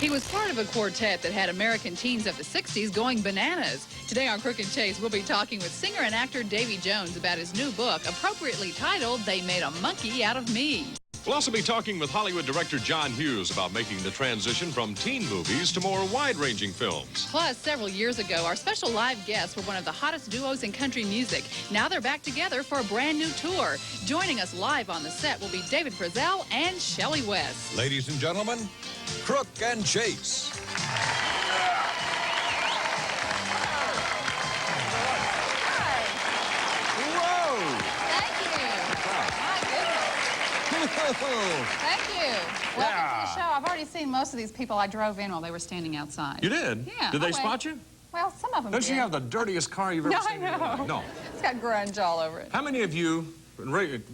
He was part of a quartet that had American teens of the 60s going bananas. Today on Crook and Chase, we'll be talking with singer and actor Davy Jones about his new book, appropriately titled, They Made a Monkey Out of Me. We'll also be talking with Hollywood director John Hughes about making the transition from teen movies to more wide-ranging films. Plus, several years ago, our special live guests were one of the hottest duos in country music. Now they're back together for a brand new tour. Joining us live on the set will be David Frizzell and Shelley West. Ladies and gentlemen, Crook and Chase. Thank you. Welcome to the show. I've already seen most of these people. I drove in while they were standing outside. You did? Yeah. Did they spot you? Well, some of them Don't did. you have the dirtiest car you've ever No, seen? I know. No. It's got grunge all over it. How many of you,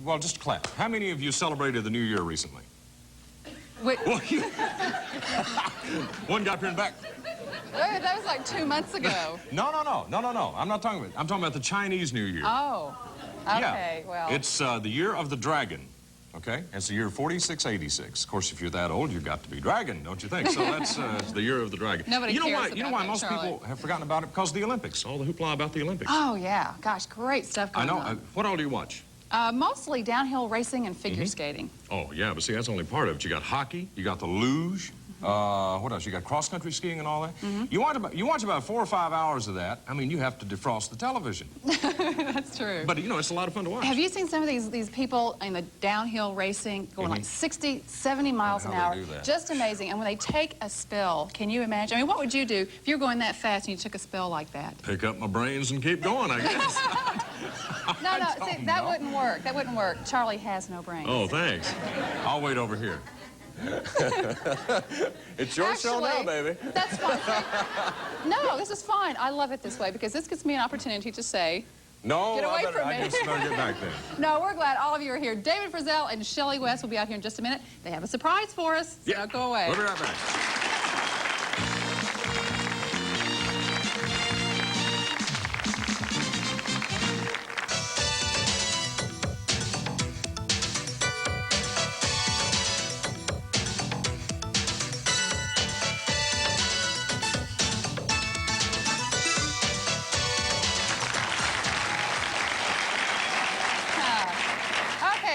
well, just clap. How many of you celebrated the New Year recently? Wait. Well, one guy up here in the back. That was like 2 months ago. No. I'm not talking about. I'm talking about the Chinese New Year. Oh. Okay. Yeah. Well. It's the year of the dragon. Okay, it's the year 4686. Of course, if you're that old, you've got to be dragon, don't you think? So that's the year of the dragon. Nobody cares about You know why that, most Charlie. people have forgotten about it? Because of the Olympics. All the hoopla about the Olympics. Oh, yeah. Gosh, great stuff going on. I know. What all do you watch? Mostly downhill racing and figure skating. Oh, yeah, but see, that's only part of it. You got hockey, you got the luge, what else? You got cross-country skiing and all that. You watch about 4 or 5 hours of that. I mean, you have to defrost the television. That's true. But, you know, it's a lot of fun to watch. Have you seen some of these people in the downhill racing going like 60, 70 miles an hour? They do that. Just amazing. And when they take a spill, can you imagine? I mean, what would you do if you were going that fast and you took a spill like that? Pick up my brains and keep going, I guess. No, see, that wouldn't work. That wouldn't work. Charlie has no brains. Oh, thanks. I'll wait over here. It's your show now, baby. That's fine. No, this is fine. I love it this way because this gives me an opportunity to say, no, get away from me. I just better get back then. No, we're glad all of you are here. David Frizzell and Shelley West will be out here in just a minute. They have a surprise for us, so don't go away. We'll be right back.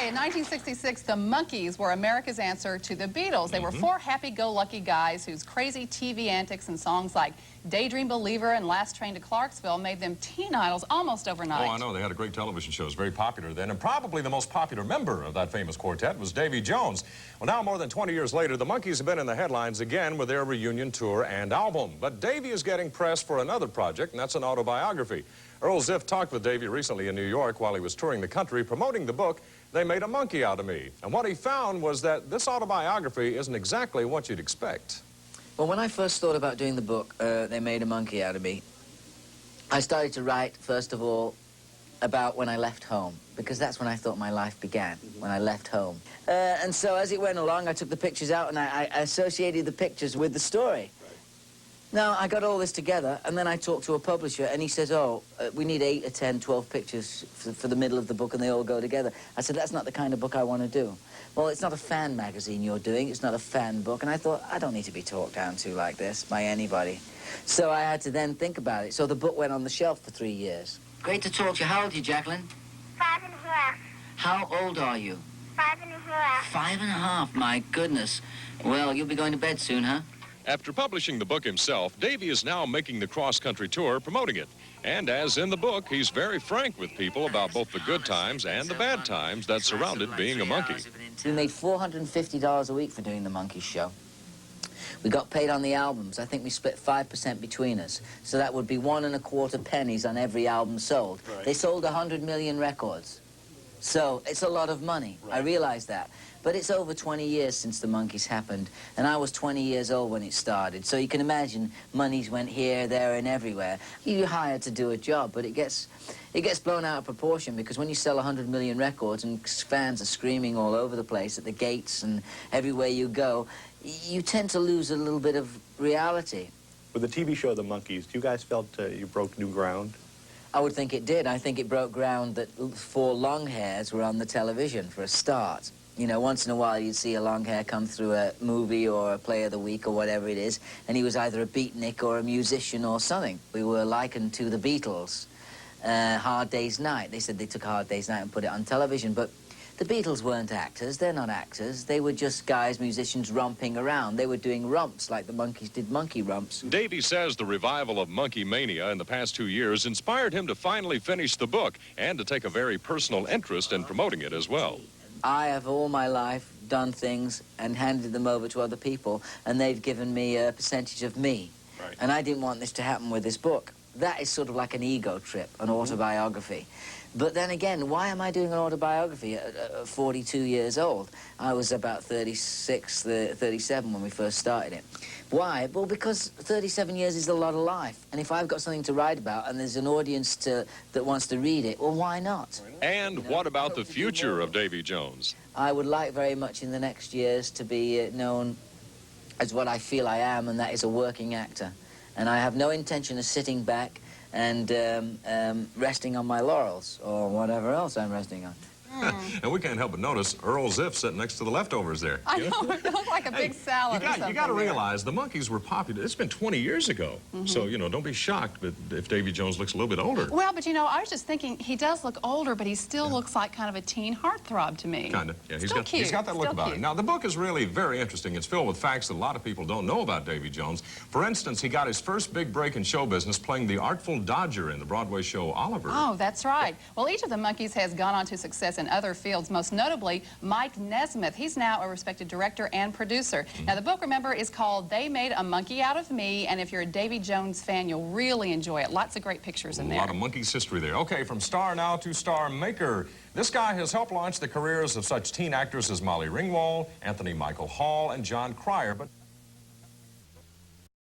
In 1966, the Monkees were America's answer to the Beatles. They were 4 happy-go-lucky guys whose crazy TV antics and songs like Daydream Believer and Last Train to Clarksville made them teen idols almost overnight. Oh, I know. They had a great television show. It was very popular then. And probably the most popular member of that famous quartet was Davy Jones. Well, now more than 20 years later, the Monkees have been in the headlines again with their reunion tour and album. But Davy is getting press for another project, and that's an autobiography. Earl Ziff talked with Davy recently in New York while he was touring the country promoting the book, They Made a Monkey Out of Me. And what he found was that this autobiography isn't exactly what you'd expect. Well, when I first thought about doing the book, They Made a Monkey Out of Me, I started to write, first of all, about when I left home, because that's when I thought my life began, when I left home. And so as it went along, I took the pictures out and I associated the pictures with the story. Now, I got all this together, and then I talked to a publisher, and he says, we need 8 or 10, 12 pictures for the middle of the book, and they all go together. I said, that's not the kind of book I want to do. Well, it's not a fan magazine you're doing. It's not a fan book. And I thought, I don't need to be talked down to like this by anybody. So I had to then think about it. So the book went on the shelf for 3 years. Great to talk to you. How old are you, Jacqueline? 5 and a half. How old are you? 5 and a half. 5 and a half. My goodness. Well, you'll be going to bed soon, huh? After publishing the book himself, Davy is now making the cross-country tour promoting it. And as in the book, he's very frank with people about both the good times and the bad times that surrounded being a monkey. We made $450 a week for doing the Monkey Show. We got paid on the albums. I think we split 5% between us. So that would be 1 1/4 pennies on every album sold. Right. They sold 100 million records. So it's a lot of money. Right. I realize that. But it's over 20 years since the Monkees happened, and I was 20 years old when it started. So you can imagine monies went here, there, and everywhere. You're hired to do a job, but it gets blown out of proportion because when you sell 100 million records and fans are screaming all over the place at the gates and everywhere you go, you tend to lose a little bit of reality. With the TV show The Monkees, you guys felt you broke new ground? I would think it did. I think it broke ground that 4 long hairs were on the television for a start. You know, once in a while you'd see a long hair come through a movie or a play of the week or whatever it is, and he was either a beatnik or a musician or something. We were likened to the Beatles. Hard Day's Night. They said they took Hard Day's Night and put it on television, but the Beatles weren't actors. They're not actors. They were just guys, musicians, romping around. They were doing romps like the Monkees did monkey romps. Davy says the revival of monkey mania in the past 2 years inspired him to finally finish the book and to take a very personal interest in promoting it as well. I have all my life done things and handed them over to other people, and they've given me a percentage of me. Right. And I didn't want this to happen with this book. That is sort of like an ego trip, an autobiography. But then again, why am I doing an autobiography at 42 years old? I was about 36, 37 when we first started it. Why? Well, because 37 years is a lot of life. And if I've got something to write about and there's an audience that wants to read it, well, why not? And what about the future of Davy Jones? I would like very much in the next years to be known as what I feel I am, and that is a working actor. And I have no intention of sitting back and resting on my laurels, or whatever else I'm resting on. And we can't help but notice Earl Ziff sitting next to the leftovers there. I know, it looked like a big salad or something. You got to there. realize the Monkees were popular. It's been 20 years ago. So, you know, don't be shocked if Davy Jones looks a little bit older. Well, but you know, I was just thinking, he does look older, but he still looks like kind of a teen heartthrob to me. Kind of, yeah. He's Still got that look Still about cute. him. Now, the book is really very interesting. It's filled with facts that a lot of people don't know about Davy Jones. For instance, he got his first big break in show business playing the Artful Dodger in the Broadway show Oliver. Oh, that's right. Well, each of the Monkees has gone on to success in other fields, most notably Mike Nesmith. He's now a respected director and producer. Now, the book, remember, is called They Made a Monkey Out of Me, and if you're a Davy Jones fan, you'll really enjoy it. Lots of great pictures in there. A lot of Monkees history there. Okay, from star now to star maker. This guy has helped launch the careers of such teen actors as Molly Ringwald, Anthony Michael Hall, and John Cryer. But